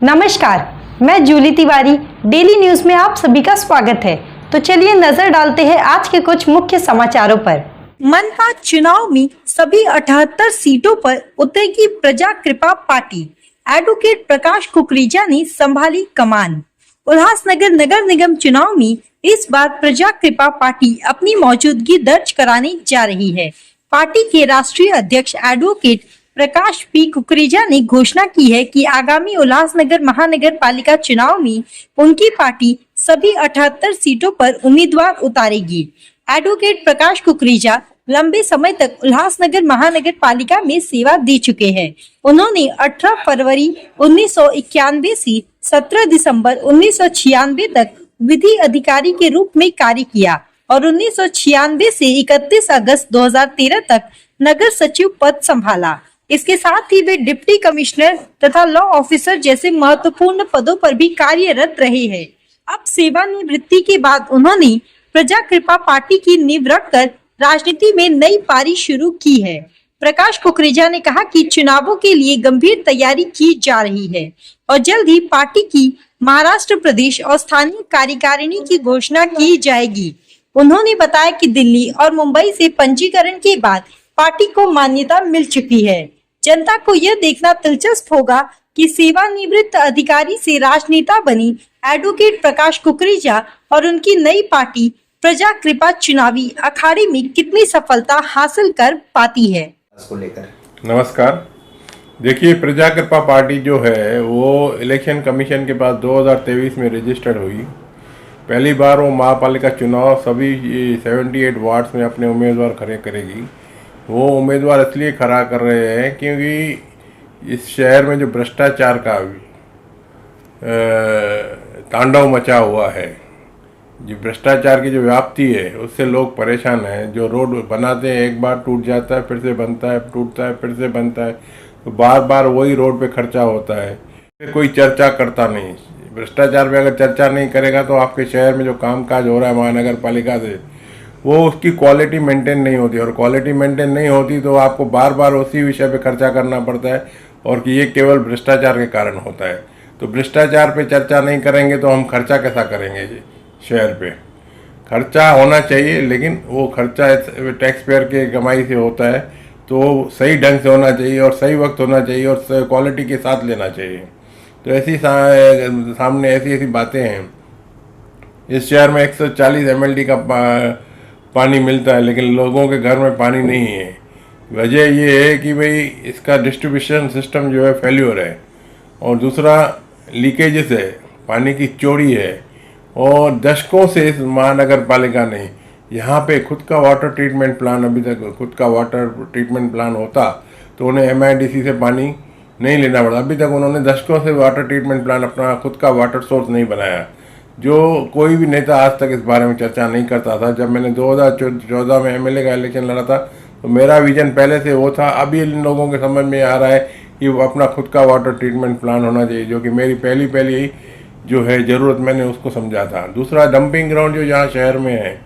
नमस्कार, मैं Jully Tiwari. Daily news में आप सभी का स्वागत है। तो चलिए नजर डालते हैं आज के कुछ मुख्य समाचारों पर। मनपा चुनाव में सभी 78 सीटों पर उतरेगी प्रजा कृपा पार्टी। एडवोकेट प्रकाश कुकरेजा ने संभाली कमान। उल्लासनगर नगर निगम चुनाव में इस बार प्रजा कृपा पार्टी अपनी मौजूदगी दर्ज कराने जा रही है। पार्टी के राष्ट्रीय अध्यक्ष एडवोकेट प्रकाश पी कुकरेजा ने घोषणा की है कि आगामी उल्लासनगर महानगर पालिका चुनाव में उनकी पार्टी सभी 78 सीटों पर उम्मीदवार उतारेगी। एडवोकेट प्रकाश कुकरेजा लंबे समय तक उल्लासनगर महानगर पालिका में सेवा दे चुके हैं। उन्होंने 18 फरवरी 1991 से 17 दिसंबर 1996 तक विधि अधिकारी के रूप में कार्य किया और 1996 से 31 अगस्त 2013 तक नगर सचिव पद संभाला। इसके साथ ही वे डिप्टी कमिश्नर तथा लॉ ऑफिसर जैसे महत्वपूर्ण पदों पर भी कार्यरत रहे हैं। अब सेवानिवृत्ति के बाद उन्होंने प्रजा कृपा पार्टी की नींव रखकर राजनीति में नई पारी शुरू की है। प्रकाश कुकरेजा ने कहा कि चुनावों के लिए गंभीर तैयारी की जा रही है और जल्द ही पार्टी की महाराष्ट्र प्रदेश और स्थानीय कार्यकारिणी की घोषणा की जाएगी। उन्होंने बताया कि दिल्ली और मुंबई से पंजीकरण के बाद पार्टी को मान्यता मिल चुकी है। जनता को यह देखना दिलचस्प होगा कि सेवानिवृत्त अधिकारी से राजनेता बनी एडवोकेट प्रकाश कुकरेजा और उनकी नई पार्टी प्रजा कृपा चुनावी अखाड़े में कितनी सफलता हासिल कर पाती है। इसको लेकर नमस्कार। देखिए, प्रजा कृपा पार्टी जो है वो इलेक्शन कमीशन के पास 2023 में रजिस्टर्ड हुई। पहली बार वो महापालिका चुनाव सभी 78 वार्ड्स में अपने उम्मीदवार खड़े करेगी। वो उम्मीदवार इसलिए खड़ा कर रहे हैं क्योंकि इस शहर में जो भ्रष्टाचार का तांडव मचा हुआ है, जो भ्रष्टाचार की जो व्याप्ति है उससे लोग परेशान हैं। जो रोड बनाते हैं एक बार टूट जाता है, फिर से बनता है, टूटता है, फिर से बनता है, तो बार बार वही रोड पे खर्चा होता है। कोई चर्चा करता नहीं। भ्रष्टाचार पे अगर चर्चा नहीं करेगा तो आपके शहर में जो कामकाज हो रहा है महानगर पालिका से, वो उसकी क्वालिटी मेंटेन नहीं होती, और क्वालिटी मेंटेन नहीं होती तो आपको बार बार उसी विषय पे खर्चा करना पड़ता है, और कि ये केवल भ्रष्टाचार के कारण होता है। तो भ्रष्टाचार पे चर्चा नहीं करेंगे तो हम खर्चा कैसा करेंगे जी? शहर पे खर्चा होना चाहिए, लेकिन वो खर्चा टैक्स पेयर के कमाई से होता है, तो सही ढंग से होना चाहिए और सही वक्त होना चाहिए और क्वालिटी के साथ लेना चाहिए। तो ऐसी सामने ऐसी बातें हैं। इस शहर में 140 MLD का पानी मिलता है, लेकिन लोगों के घर में पानी नहीं है। वजह ये है कि भाई इसका डिस्ट्रीब्यूशन सिस्टम जो है फेल्योर है, और दूसरा लीकेजेस है, पानी की चोरी है, और दशकों से इस महानगर पालिका ने यहाँ पे खुद का वाटर ट्रीटमेंट प्लान, अभी तक खुद का वाटर ट्रीटमेंट प्लान होता तो उन्हें MIDC से पानी नहीं लेना पड़ता। अभी तक उन्होंने दशकों से वाटर ट्रीटमेंट प्लान, अपना खुद का वाटर सोर्स नहीं बनाया। जो कोई भी नेता आज तक इस बारे में चर्चा नहीं करता था। जब मैंने 2014 में MLA का इलेक्शन लड़ा था तो मेरा विजन पहले से वो था। अभी इन लोगों के समझ में आ रहा है कि वो अपना खुद का वाटर ट्रीटमेंट प्लान होना चाहिए, जो कि मेरी पहली जो है ज़रूरत, मैंने उसको समझा था। दूसरा, डंपिंग ग्राउंड जो यहाँ शहर में है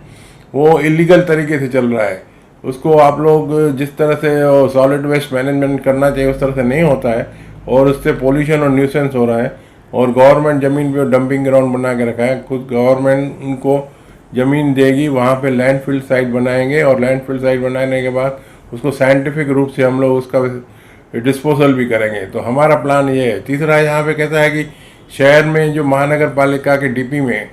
वो इलीगल तरीके से चल रहा है। उसको आप लोग जिस तरह से सॉलिड वेस्ट मैनेजमेंट करना चाहिए उस तरह से नहीं होता है, और उससे पोल्यूशन और न्यूसेंस हो रहा है। और गवर्नमेंट ज़मीन पे डंपिंग ग्राउंड बना के रखा है। खुद गवर्नमेंट उनको ज़मीन देगी, वहाँ पे लैंडफिल साइट बनाएंगे, और लैंडफिल साइट बनाने के बाद उसको साइंटिफिक रूप से हम लोग उसका डिस्पोजल भी करेंगे। तो हमारा प्लान ये है। तीसरा, यहाँ पे कहता है कि शहर में जो महानगर पालिका के DP में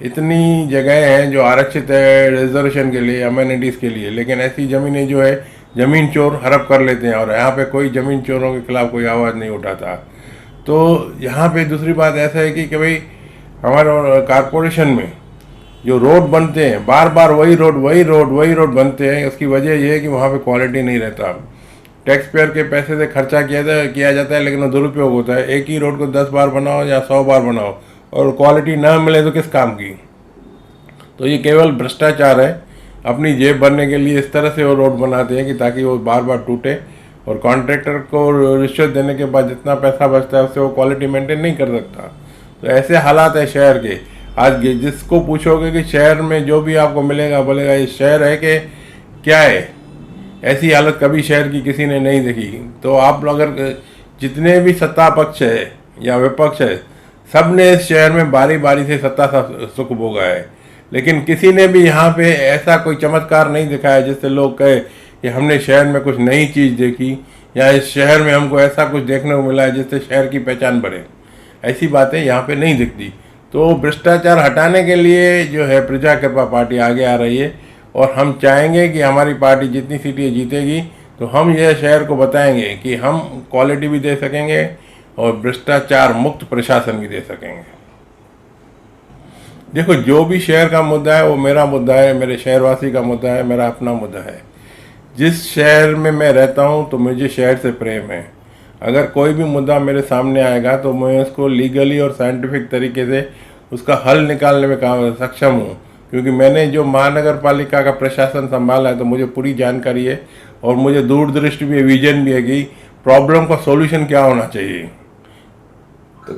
इतनी जगह हैं जो आरक्षित है रिजर्वेशन के लिए, अमेनिटीज़ के लिए, लेकिन ऐसी ज़मीनें जो है ज़मीन चोर हड़प कर लेते हैं, और यहाँ पे कोई ज़मीन चोरों के खिलाफ कोई आवाज़ नहीं उठाता। तो यहाँ पे दूसरी बात ऐसा है कि भाई हमारे कारपोरेशन में जो रोड बनते हैं, बार बार वही रोड बनते हैं। उसकी वजह यह है कि वहाँ पे क्वालिटी नहीं रहता। टैक्स पेयर के पैसे से खर्चा किया जाता है, लेकिन वो दुरुपयोग होता है। एक ही रोड को 10 बार बनाओ या 100 बार बनाओ, और क्वालिटी ना मिले तो किस काम की? तो ये केवल भ्रष्टाचार है। अपनी जेब भरने के लिए इस तरह से वो रोड बनाते हैं कि ताकि वो बार बार टूटे, और कॉन्ट्रैक्टर को रिश्वत देने के बाद जितना पैसा बचता है उससे वो क्वालिटी मेंटेन नहीं कर सकता। तो ऐसे हालात है शहर के। आज जिसको पूछोगे कि शहर में जो भी आपको मिलेगा, बोलेगा ये शहर है कि क्या है। ऐसी हालत कभी शहर की किसी ने नहीं देखी। तो आप अगर जितने भी सत्ता पक्ष है या विपक्ष है, सब ने इस शहर में बारी बारी से सत्ता सुख भोगा है, लेकिन किसी ने भी यहाँ पे ऐसा कोई चमत्कार नहीं दिखाया जिससे लोग कहे कि हमने शहर में कुछ नई चीज़ देखी या इस शहर में हमको ऐसा कुछ देखने को मिला है जिससे शहर की पहचान बढ़े। ऐसी बातें यहाँ पे नहीं दिखती। तो भ्रष्टाचार हटाने के लिए जो है प्रजा कृपा पार्टी आगे आ रही है और हम चाहेंगे कि हमारी पार्टी जितनी सीटें जीतेगी तो हम यह शहर को बताएंगे कि हम क्वालिटी भी दे सकेंगे और भ्रष्टाचार मुक्त प्रशासन भी दे सकेंगे। देखो, जो भी शहर का मुद्दा है वो मेरा मुद्दा है, मेरे शहरवासी का मुद्दा है, मेरा अपना मुद्दा है। जिस शहर में मैं रहता हूँ तो मुझे शहर से प्रेम है। अगर कोई भी मुद्दा मेरे सामने आएगा तो मैं उसको लीगली और साइंटिफिक तरीके से उसका हल निकालने में सक्षम हूँ, क्योंकि मैंने जो महानगर पालिका का प्रशासन संभाला है तो मुझे पूरी जानकारी है और मुझे दूरदृष्टि भी है, विजन भी है कि प्रॉब्लम का सॉल्यूशन क्या होना चाहिए। तो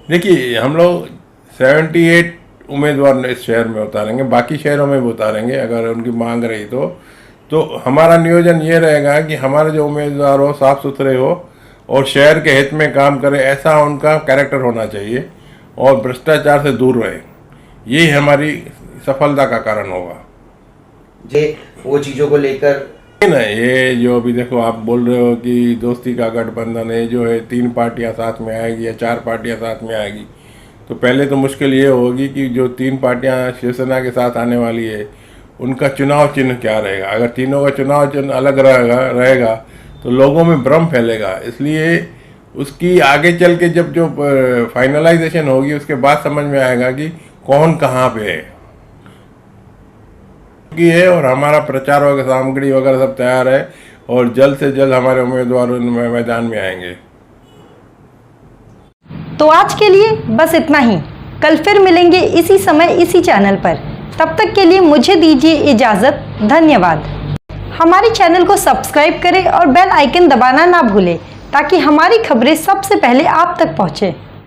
देखिए, हम लोग 78 उम्मीदवार इस शहर में उतारेंगे, बाकी शहरों में भी उतारेंगे अगर उनकी मांग रही तो हमारा नियोजन ये रहेगा कि हमारे जो उम्मीदवार हो साफ सुथरे हो और शहर के हित में काम करे, ऐसा उनका कैरेक्टर होना चाहिए और भ्रष्टाचार से दूर रहे। यही हमारी सफलता का कारण होगा। जे वो चीज़ों को लेकर ना, ये जो अभी देखो आप बोल रहे हो कि दोस्ती का गठबंधन है, जो है 3 पार्टियां साथ में आएगी या 4 पार्टियां साथ में आएगी, तो पहले तो मुश्किल ये होगी कि जो 3 पार्टियां शिवसेना के साथ आने वाली है उनका चुनाव चिन्ह क्या रहेगा। अगर तीनों का चुनाव चिन्ह अलग रहेगा तो लोगों में भ्रम फैलेगा। इसलिए उसकी आगे चल के जब जो फाइनलाइजेशन होगी उसके बाद समझ में आएगा कि कौन कहाँ पे है और हमारा प्रचार वगैरह सामग्री वगैरह सब तैयार है और जल्द से जल्द हमारे उम्मीदवार मैदान में आएंगे। तो आज के लिए बस इतना ही। कल फिर मिलेंगे इसी समय इसी चैनल पर। तब तक के लिए मुझे दीजिए इजाज़त। धन्यवाद। हमारे चैनल को सब्सक्राइब करें और बेल आइकन दबाना ना भूलें ताकि हमारी खबरें सबसे पहले आप तक पहुँचे।